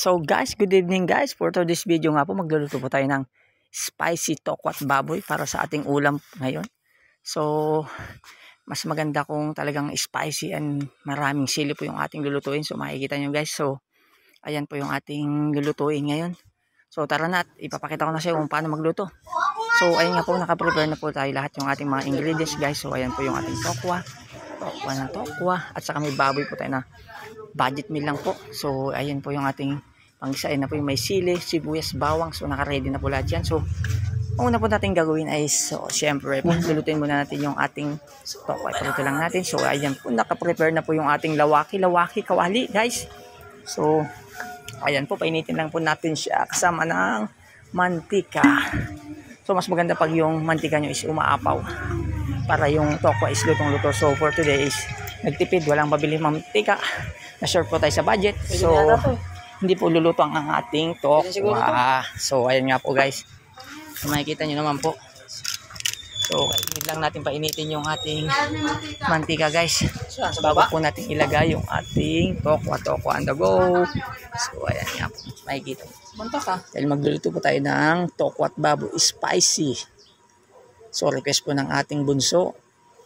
So guys, good evening guys. For today's video nga po, magluluto po tayo ng spicy tokwat baboy para sa ating ulam ngayon. So, mas maganda kung talagang spicy and maraming sili po yung ating lulutuin. So, makikita nyo guys. So, ayan po yung ating lulutuin ngayon. So, tara na at ipapakita ko na sa iyo kung paano magluto. So, ayun nga po, nakaprepare na po tayo lahat yung ating mga ingredients guys. So, ayan po yung ating tokwa ng tokwa. At saka may baboy po tayo na budget meal lang po. So, ayan po yung ating pangsain na po yung may sili, sibuyas, bawang. So, naka-ready na po lahat yan. So, ang una po natin gagawin ay, so, syempre, lulutuin muna natin yung ating tokwa. Ito lang natin. So, ayan po, naka-prepare na po yung ating lawaki, kawali, guys. So, ayan po, painitin lang po natin siya kasama ng mantika. So, mas maganda pag yung mantika nyo is umaapaw para yung tokwa is lutong-luto. So, for today is nagtipid, walang mabili mantika. Na-short po tayo sa budget. So, hindi po luluto ang ating tokwa. So, ayan nga po guys. So, makikita nyo naman po. So, kainit lang natin painitin yung ating mantika guys. Bago po natin ilagay yung ating tokwa on the go. So, ayan nga po. Makikita nyo. Dahil magluluto po tayo ng tokwat baboy spicy. So, request po ng ating bunso.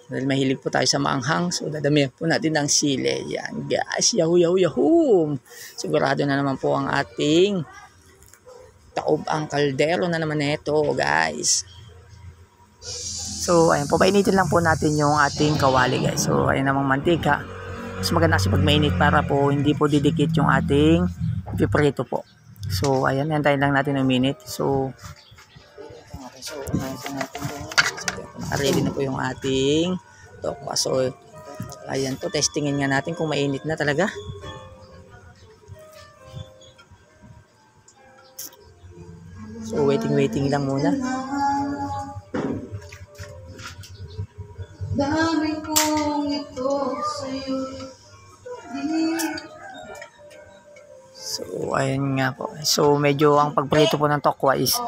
Dahil mahilig po tayo sa maanghang. So, dadamihan po natin ng sili. Yan, guys. Yahoo! Sigurado na naman po ang ating taob ang kaldero na naman nito, guys. So, ayan po. Painitin lang po natin yung ating kawali, guys. So, ayan namang mantika. Mas maganda kasi pag mainit para po hindi po didikit yung ating piprito po. So, ayan. Hintayin lang natin ng minute. So, ready na po yung ating tokwa. So, ayan po, testingin nga natin kung mainit na talaga. So, waiting lang muna. Dami kong ito sa'yo. So, ayan nga po. So, medyo ang pagprito po ng tokwa is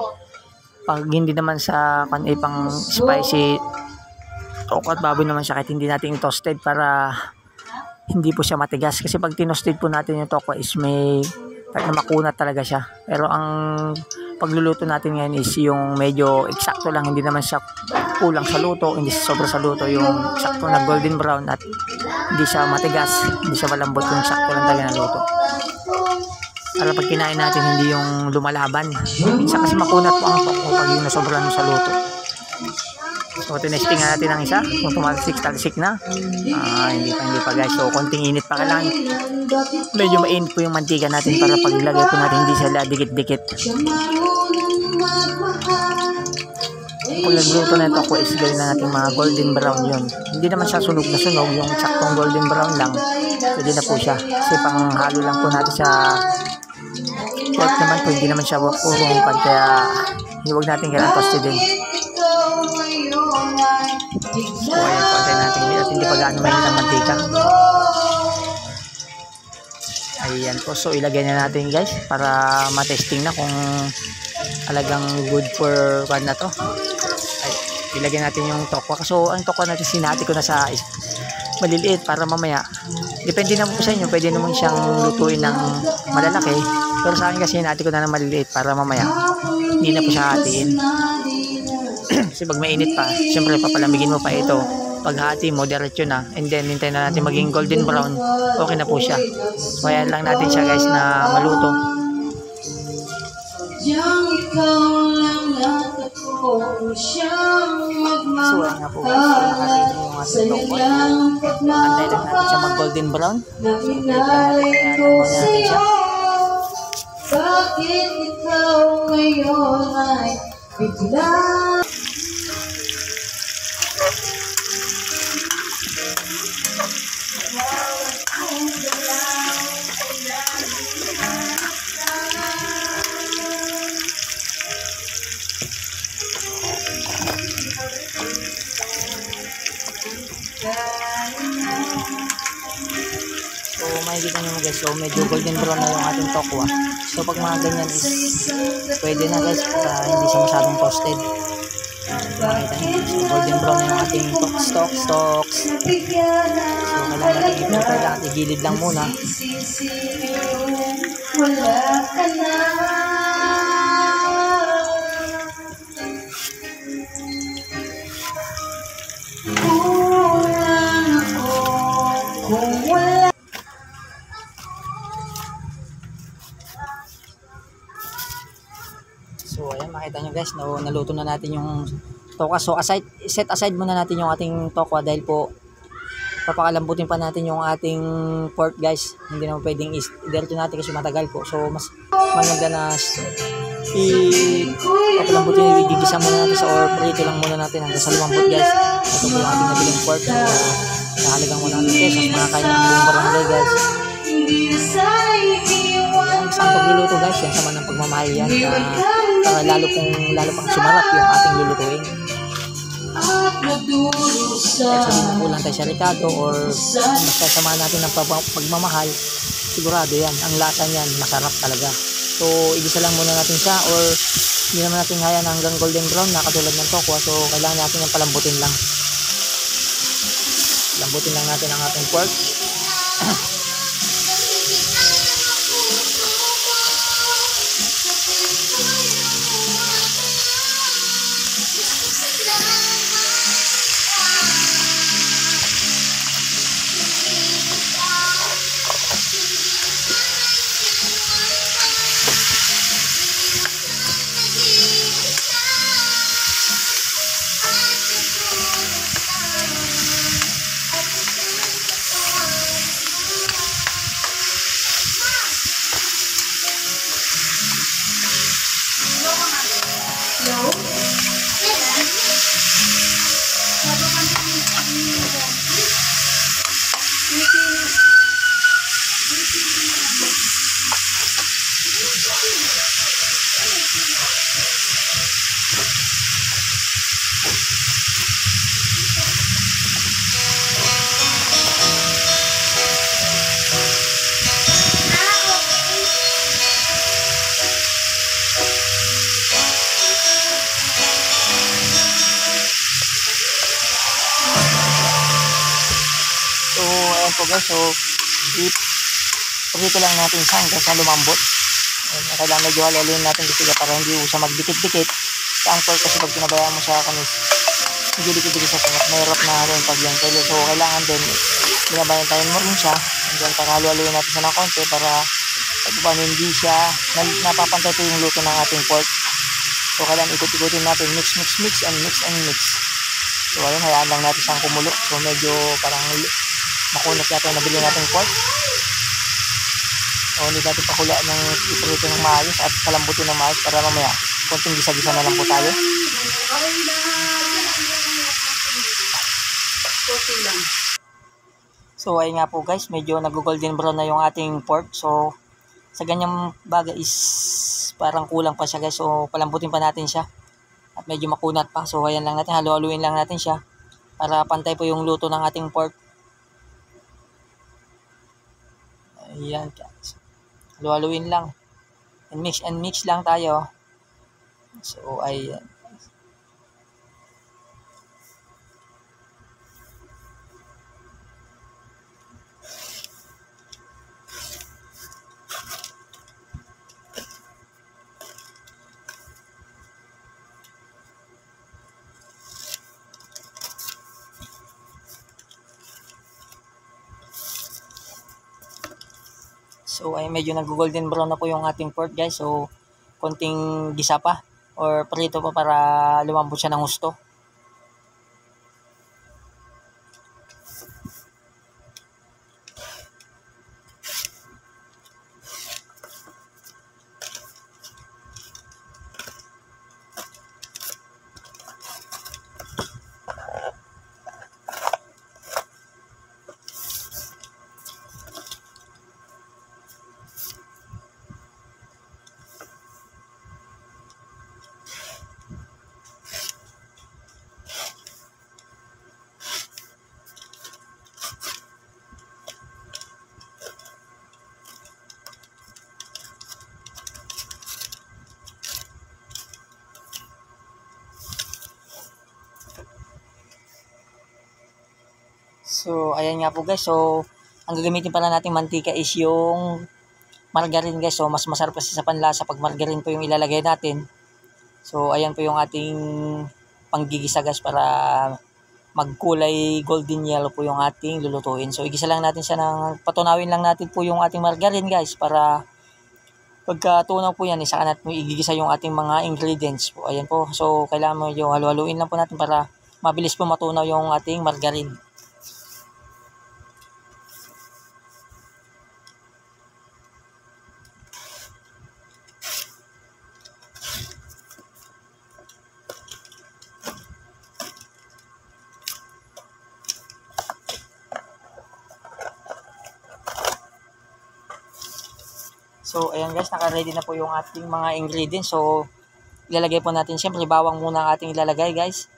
pag hindi naman sa pang spicy tokwat baboy naman siya, kahit hindi natin toasted para hindi po siya matigas. Kasi pag tinosted po natin yung tokwa is may makunat talaga siya. Pero ang pagluluto natin ngayon is yung medyo eksakto lang, hindi naman siya kulang sa luto, hindi siya sobra sa luto, yung eksakto na golden brown at hindi siya matigas, hindi siya malambot, yung eksakto lang talaga na luto. Para pag kinain natin hindi yung lumalaban. Minsan kasi makunat po ang tokwa pag yung nasobrahan sa luto. So, tinesting nga natin ang isa. Kung tumalsik na. Hindi pa guys. So, konting init pa kailangan. Medyo mainit po yung mantika natin para pag ilagay po natin hindi sila dikit-dikit. Pag nagluto na ito, is gawin na natin mga golden brown yun. Hindi naman siya sunog na sunog. Yung saktong golden brown lang. Pwede na po siya. Kasi pang halo lang po natin sa pork naman po. Hindi naman siya purong pan. Kaya huwag natin kailangan toasted din. So, ayan po, antayin natin at hindi pa gaano mainit ang mantika. Ayan po, so ilagay na natin guys para matesting na kung talagang good for pan na to. Ay, ilagay natin yung tokwa. So, ang tokwa natin sinati ko na sa maliliit para mamaya. Depende na po sa inyo, pwede naman siyang lutuin ng malalaki. Pero sa akin kasi sinati ko na ng maliliit para mamaya hindi na po siya hatiin. Kasi pag mainit pa, syempre papalamigin mo pa ito. Pag hati mo, diretso na. And then, hintayin na natin maging golden brown. Okay na po siya. So, ayan lang natin siya guys na maluto. So, ayan nga po guys. So, nakasito yung ating tokwa. Antayin lang natin siya mag-golden brown. So, natin siya. Bakit ikaw ngayon ay bigla? So, makikita nyo guys, so medyo golden brown na yung ating tokwa. So, pag mga ganyan is pwede na guys, hindi siya masyadong toasted. Makita nyo, so golden brown na yung ating stocks. So, kailangan natin igilid lang muna. wala ka na. Kulang ako kung wala. So ayan, makita nyo guys, naluto na natin yung tokwa. So set aside muna natin yung ating tokwa dahil po papakalambutin pa natin yung ating pork guys. Hindi naman pwedeng i-diretso natin kasi matagal po. So mas maganda na papalambutin, igigisa muna natin sa or prito lang muna natin hanggang sa lumambot guys. Ito po yung ating nabiling pork. So nakalagang 100 pesos, makakain ng buong barangay guys. Ang isang pagluluto guys, yan sama ng pagmamahal yan para lalo pang sumarap yung ating lulutuin. Kahit sabihin na kulang tayo sa rekado or basta samahan natin ng pagmamahal, sigurado yan, ang lasa niyan masarap talaga. So igisa lang muna natin siya or hindi naman natin hayaan hanggang golden brown na katulad ng tokwa. So kailangan natin yung palambutin lang. Lambutin lang natin ang ating pork. So ayan po guys, so i-prito lang natin siya hanggang sa lumambot. Kailangan medyo halo-haloin natin kasi para hindi siya magdikit-dikit sa ang pork, kasi pag pinabayaan mo siya kanis hindi dikit-dikit sa sunod, mahirap na haloin pag yan. So kailangan din binabayan tayo mo rin siya hanggang para halo-haloin natin siya ng konti para paano hindi siya napapantay po yung luto ng ating pork. So kailangan ikot-ikotin natin, mix and mix. So ayun, hayaan lang natin siyang kumulo. So medyo parang makunas yata yung nabili natin pork. O hindi natin pakula ng iprito ng maayos at palambutin ng maayos para mamaya konting gisa-gisa na lang po tayo. So ayun nga po guys, medyo nag-golden brown na yung ating pork. So sa ganyang bagay is parang kulang pa siya guys. So palambutin pa natin siya at medyo makunat pa. So ayan lang natin, halo-haluin lang natin siya para pantay po yung luto ng ating pork. Ayan guys, halo-haluin lang and mix lang tayo. So ayan. So ay medyo nag-golden brown na po yung ating pork guys. So konting gisa pa or prito pa para lumambot siya ng gusto. So, ayan nga po guys. So, ang gagamitin pala nating mantika is yung margarine guys. So mas masarap kasi sa panlasa pag margarine po yung ilalagay natin. So ayan po yung ating panggigisa guys para magkulay golden yellow po yung ating lulutuin. So igisa lang natin siya ng patunawin lang natin po yung ating margarine guys para pagkatunaw po yan, saka natin po igigisa yung ating mga ingredients po. Ayan po. So kailangan mo yung halu-haluin lang po natin para mabilis po matunaw yung ating margarine. So, ayan guys, naka-ready na po yung ating mga ingredients. So, ilalagay po natin, siyempre, bawang muna ang ating ilalagay guys.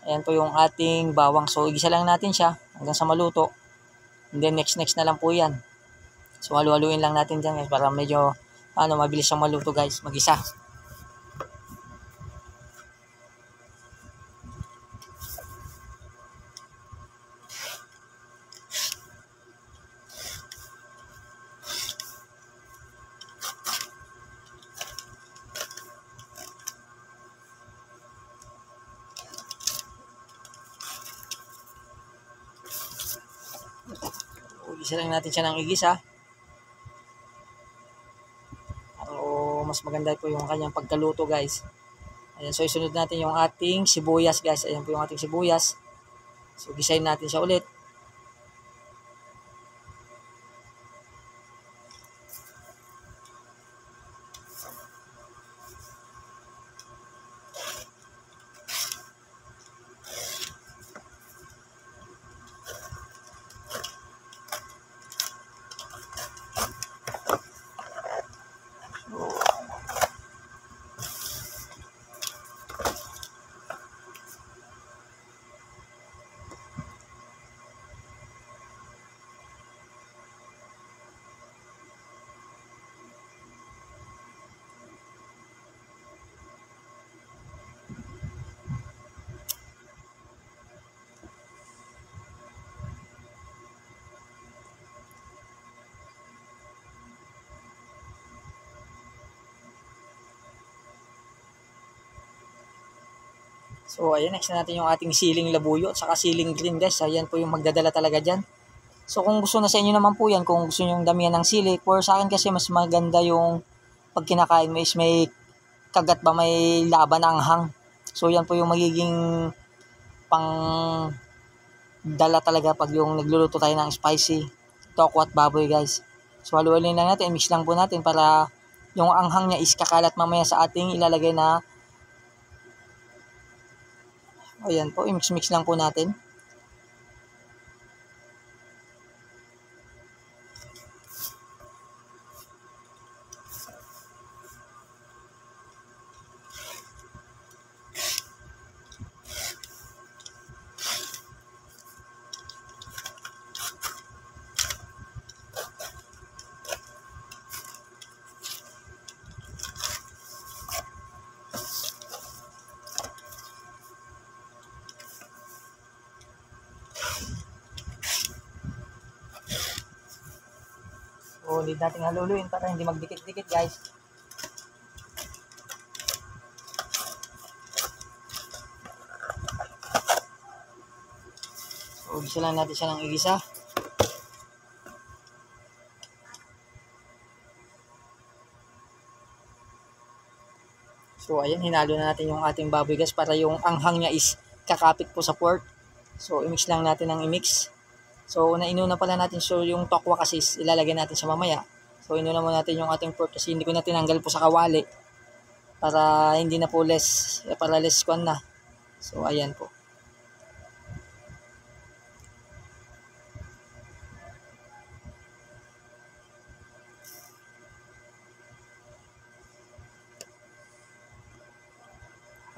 Ayan po yung ating bawang. So, igisa lang natin siya hanggang sa maluto. And then, next na lang po yan. So, halu-haluin lang natin dyan guys para medyo, mabilis siyang maluto guys, mag-isa. Igisa lang natin siya ng igisa. Para mas maganda po yung kanyang pagkaluto guys. Ayan, so isunod natin yung ating sibuyas guys. Ayan po yung ating sibuyas. So gisahin natin siya ulit. So, ayan, next na natin yung ating siling labuyo at saka siling green guys. Ayan po yung magdadala talaga dyan. So, kung gusto na sa inyo naman po yan, kung gusto nyo yung damihan ng sili, for sa akin kasi mas maganda yung pag kinakain mo is may kagat ba, may laban ang hang. So, yan po yung magiging pang dala talaga pag yung nagluluto tayo ng spicy tokwat baboy guys. So, haluhalin lang natin, mix lang po natin para yung anghang niya is kakalat mamaya sa ating ilalagay na. Ayan po, i-mix lang po natin. So, need natin haluluin para hindi magdikit-dikit guys. So, igisa lang natin siya ng igisa. So, ayan, hinalo na natin yung ating baboy guys para yung anghang niya is kakapit po sa pork. So, i-mix lang natin ng i-mix. So, inuna pala natin. So, yung tokwa kasi ilalagay natin sa mamaya. So, inuna mo natin yung ating pork kasi hindi ko na tinanggal po sa kawali. Para hindi na po less kwan na. So, ayan po.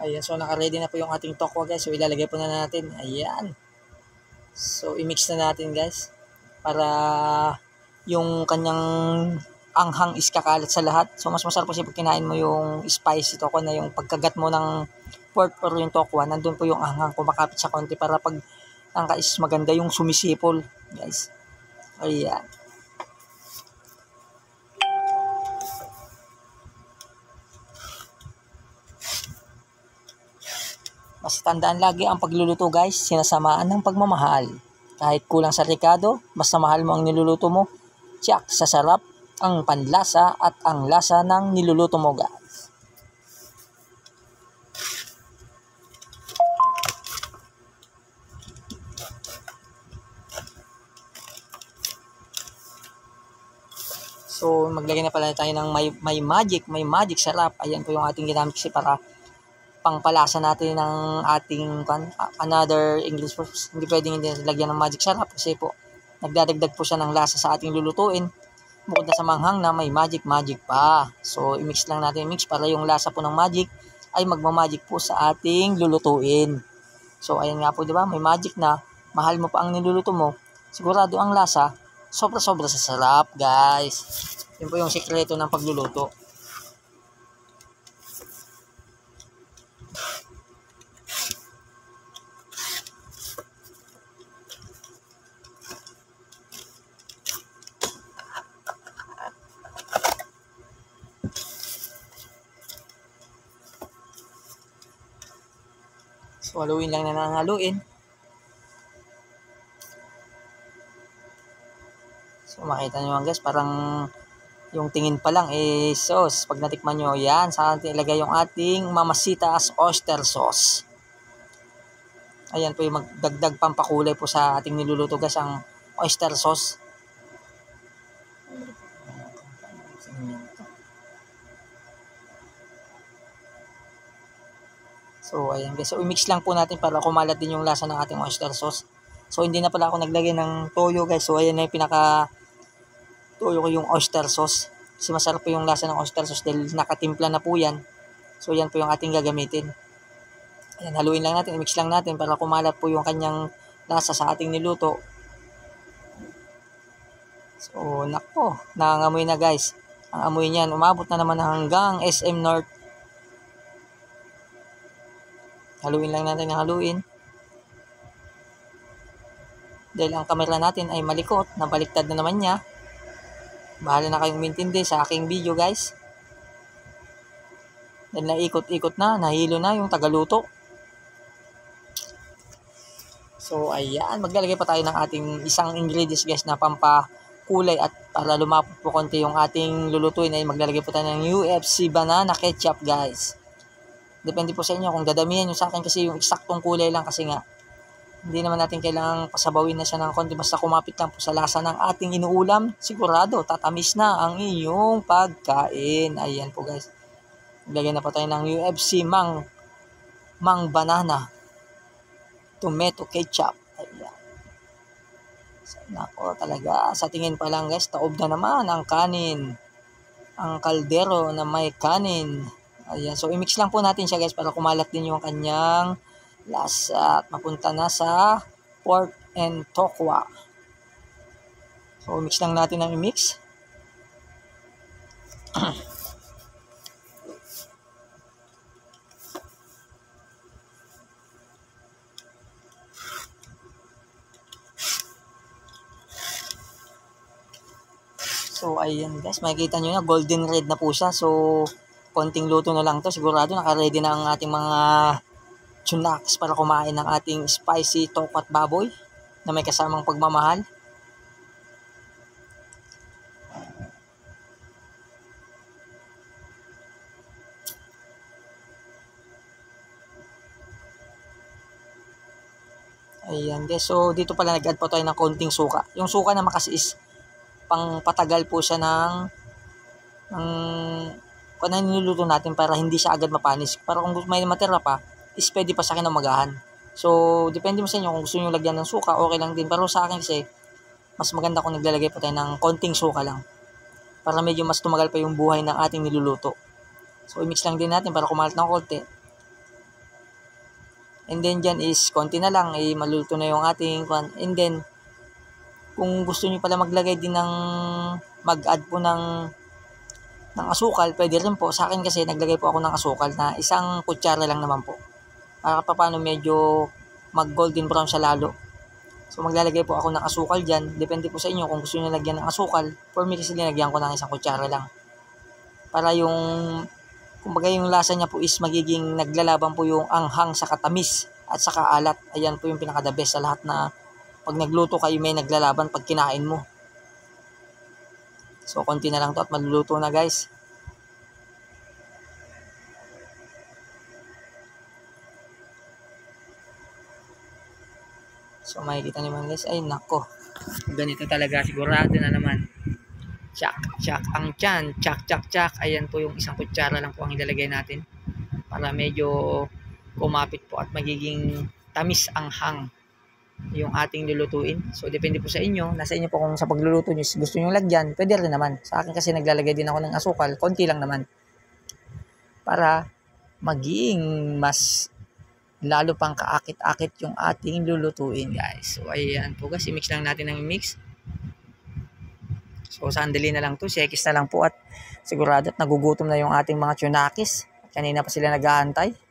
Ayan, so naka-ready na po yung ating tokwa guys. So, ilalagay po na natin. Ayan. So, i-mix na natin guys. Para yung kanyang anghang is kakalat sa lahat. So, mas masarap kasi pag kinain mo yung spicy tokwa na yung pagkagat mo ng pork or yung tokwa, nandun po yung anghang kumakapit sa konti para pag angka is maganda yung sumisipol guys. Ayan. Basta tandaan lagi ang pagluluto guys, sinasamaan ng pagmamahal. Kahit kulang sa rekado, basta mahal mo ang niluluto mo, tiyak sa sarap, ang panlasa at ang lasa ng niluluto mo guys. So, maglagay na pala tayo ng may magic sarap. Ayan po yung ating ginamit kasi para pangpalasa natin ng ating another English words. Hindi pwedeng hindi lagyan ng magic sarap kasi po nagdadagdag po siya ng lasa sa ating lulutuin. Bukod na sa manghang na may magic pa. So, i-mix lang natin para yung lasa po ng magic ay magmamagic po sa ating lulutuin. So, ayan nga po, di ba? May magic na mahal mo pa ang niluluto mo. Sigurado ang lasa sobra-sobra sa sarap, guys. Yun po yung sikreto ng pagluluto. So, haluin lang na haluin. So, makita nyo guys, parang yung tingin pa lang sauce. Pag natikman nyo, yan, saan natin ilagay yung ating Mamacita's oyster sauce. Ayan po yung magdagdag pampakulay po sa ating niluluto guys, ang oyster sauce. So, ayan guys. So, i-mix lang po natin para kumalat din yung lasa ng ating oyster sauce. So, hindi na pala ako naglagay ng toyo guys. So, ayan na yung toyo ko yung oyster sauce. Kasi masarap po yung lasa ng oyster sauce dahil nakatimpla na po yan. So, yan po yung ating gagamitin. Ayan, haluin lang natin, i-mix lang natin para kumalat po yung kanyang lasa sa ating niluto. So, nako, nangangamoy na guys. Ang amoy niyan, umabot na naman hanggang SM North. Haluin lang natin ng haluin. Dahil ang kamera natin ay malikot, nabaliktad na naman niya. Bahala na kayong umintindi sa aking video guys. Dahil naikot-ikot na, nahilo na yung tagaluto. So ayan, maglalagay pa tayo ng ating isang ingredients guys na pampakulay at para lumapot po konti yung ating lulutuin ay maglalagay po tayo ng UFC banana ketchup guys. Depende po sa inyo kung dadamihan nyo. Sa akin kasi yung eksaktong kulay lang kasi nga hindi naman natin kailangang pasabawin na siya ng konti. Basta kumapit lang po sa lasa ng ating inuulam, sigurado tatamis na ang iyong pagkain. Ayan po guys. Maglagay na po tayo ng UFC mang banana tomato ketchup. Ayan. So, nako talaga. Sa tingin pa lang guys, taob na naman ang kanin. Ang kaldero na may kanin. Ayan. So, i-mix lang po natin siya guys para kumalat din yung kanyang lasa at mapunta na sa pork and tokwa. So, mix lang natin ang i-mix. So, ayan guys, makikita nyo na golden red na po siya. So, konting luto na lang to. Sigurado naka-ready na ang ating mga tsunaks para kumain ng ating spicy tokwat baboy na may kasamang pagmamahal. Ayan guys, so dito pala nag-add po tayo ng konting suka. Yung suka naman kasi is pang patagal po siya ng kung ano niluluto natin para hindi siya agad mapanis. Para kung may matira pa, is pwede pa sa akin umagahan. So, depende mo sa inyo kung gusto nyo lagyan ng suka, okay lang din. Pero sa akin kasi, mas maganda kung naglalagay po tayo ng konting suka lang. Para medyo mas tumagal pa yung buhay ng ating niluluto. So, i-mix lang din natin para kumalat ng konti. And then, dyan is konti na lang, maluluto na yung ating and then, kung gusto niyo pala maglagay din ng mag-add po ng asukal, pwede rin po. Sa akin kasi naglagay po ako ng asukal na isang kutsara lang naman po. Para paano medyo mag-golden brown siya lalo. So maglalagay po ako ng asukal dyan. Depende po sa inyo kung gusto niyo lagyan ng asukal. For me kasi linagyan ko ng isang kutsara lang. Para yung Kumbaga yung lasa niya po is magiging naglalaban po yung anghang sa katamis at sa kaalat. Ayan po yung pinaka-the best sa lahat na pag nagluto kayo may naglalaban pag kinain mo. So, konti na lang to at maluluto na guys. So, makikita naman guys, ay nako. Ganito talaga, sigurado na naman. Tsak, tsak ang tiyan. Tsak, tsak, tsak. Ayan po yung isang kutsara lang po ang ilalagay natin. Para medyo kumapit po at magiging tamis ang hang yung ating lulutuin. So, depende po sa inyo. Nasa inyo po kung sa pagluluto nyo gusto nyo lagyan. Pwede rin naman. Sa akin kasi naglalagay din ako ng asukal. Konti lang naman. Para maging mas lalo pang kaakit-akit yung ating lulutuin guys. So, ayan po guys. I-mix lang natin ng mix. So, sandali na lang to. Sekis na lang po at sigurado at nagugutom na yung ating mga tsunakis. Kanina pa sila nag-aantay.